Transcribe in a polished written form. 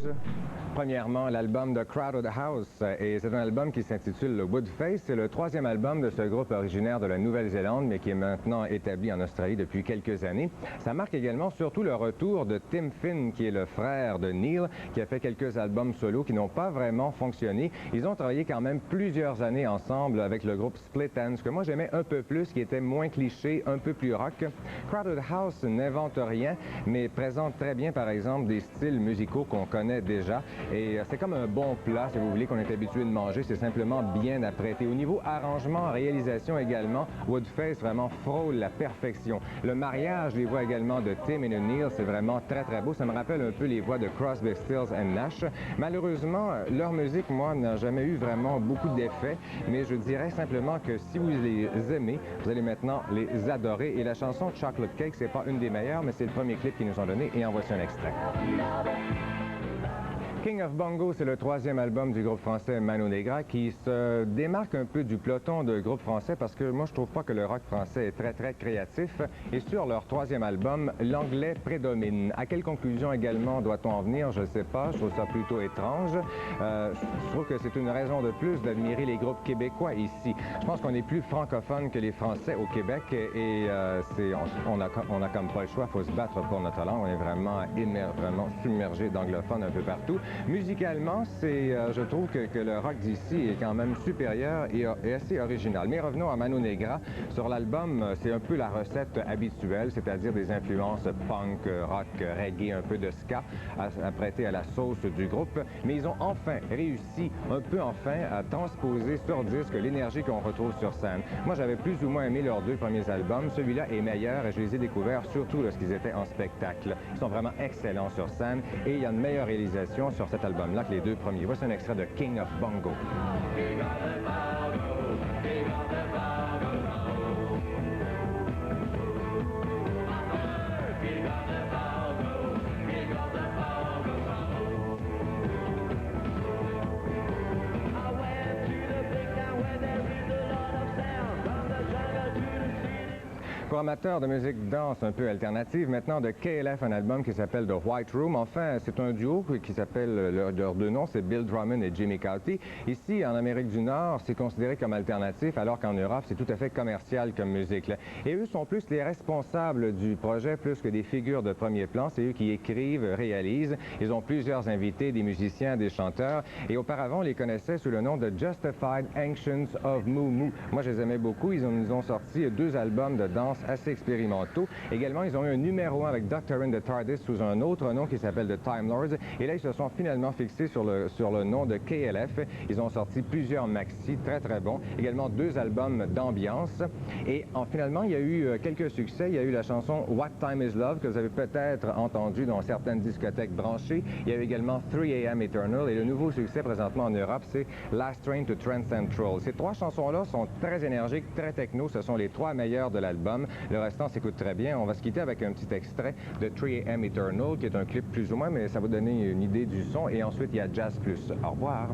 choses. Premièrement, l'album de Crowded House, et c'est un album qui s'intitule Woodface. C'est le troisième album de ce groupe originaire de la Nouvelle-Zélande, mais qui est maintenant établi en Australie depuis quelques années. Ça marque également surtout le retour de Tim Finn, qui est le frère de Neil, qui a fait quelques albums solo qui n'ont pas vraiment fonctionné. Ils ont travaillé quand même plusieurs années ensemble avec le groupe Split Enz, que moi j'aimais un peu plus, qui était moins cliché, un peu plus rock. Crowded House n'invente rien, mais présente très bien, par exemple, des styles musicaux qu'on connaît déjà. Et c'est comme un bon plat, si vous voulez, qu'on est habitué de manger. C'est simplement bien apprêté. Au niveau arrangement, réalisation également, Woodface vraiment frôle la perfection. Le mariage, les voix également de Tim et de Neil, c'est vraiment très, très beau. Ça me rappelle un peu les voix de Crosby, Stills and Nash. Malheureusement, leur musique, moi, n'a jamais eu vraiment beaucoup d'effets, mais je dirais simplement que si vous les aimez, vous allez maintenant les adorer. Et la chanson Chocolate Cake, c'est pas une des meilleures, mais c'est le premier clip qu'ils nous ont donné, et en voici un extrait. King of Bongo, c'est le troisième album du groupe français Mano Negra qui se démarque un peu du peloton de groupe français parce que moi, je trouve pas que le rock français est très, très créatif. Et sur leur troisième album, l'anglais prédomine. À quelle conclusion également doit-on en venir? Je ne sais pas. Je trouve ça plutôt étrange. Je trouve que c'est une raison de plus d'admirer les groupes québécois ici. Je pense qu'on est plus francophone que les Français au Québec et on a comme pas le choix. Il faut se battre pour notre langue. On est vraiment submergé d'anglophones un peu partout. Musicalement, je trouve que le rock d'ici est quand même supérieur et assez original. Mais revenons à Mano Negra. Sur l'album, c'est un peu la recette habituelle, c'est-à-dire des influences punk, rock, reggae, un peu de ska, apprêtées à la sauce du groupe. Mais ils ont enfin réussi, à transposer sur disque l'énergie qu'on retrouve sur scène. Moi, j'avais plus ou moins aimé leurs deux premiers albums. Celui-là est meilleur et je les ai découverts surtout lorsqu'ils étaient en spectacle. Ils sont vraiment excellents sur scène et il y a une meilleure réalisation sur cet album-là que les deux premiers. Voici un extrait de King of Bongo. Pour amateurs de musique danse un peu alternative, maintenant de KLF, un album qui s'appelle The White Room. Enfin, c'est un duo qui s'appelle, leurs deux noms, c'est Bill Drummond et Jimmy Cauty. Ici, en Amérique du Nord, c'est considéré comme alternatif, alors qu'en Europe, c'est tout à fait commercial comme musique. Et eux sont plus les responsables du projet, plus que des figures de premier plan. C'est eux qui écrivent, réalisent. Ils ont plusieurs invités, des musiciens, des chanteurs. Et auparavant, on les connaissait sous le nom de Justified Ancients of Moo Moo. Moi, je les aimais beaucoup. Ils nous ont sorti deux albums de danse assez expérimentaux. Également, ils ont eu un numéro 1 avec Doctor in the TARDIS sous un autre nom qui s'appelle The Time Lords. Et là, ils se sont finalement fixés sur le nom de KLF. Ils ont sorti plusieurs maxi très, très bons. Également, deux albums d'ambiance. Et finalement, il y a eu quelques succès. Il y a eu la chanson What Time is Love que vous avez peut-être entendu dans certaines discothèques branchées. Il y a eu également 3 AM Eternal. Et le nouveau succès présentement en Europe, c'est Last Train to Trent Central. Ces trois chansons-là sont très énergiques, très techno. Ce sont les trois meilleures de l'album. Le restant s'écoute très bien. On va se quitter avec un petit extrait de 3 AM Eternal, qui est un clip plus ou moins, mais ça va donner une idée du son. Et ensuite, il y a Jazz Plus. Au revoir.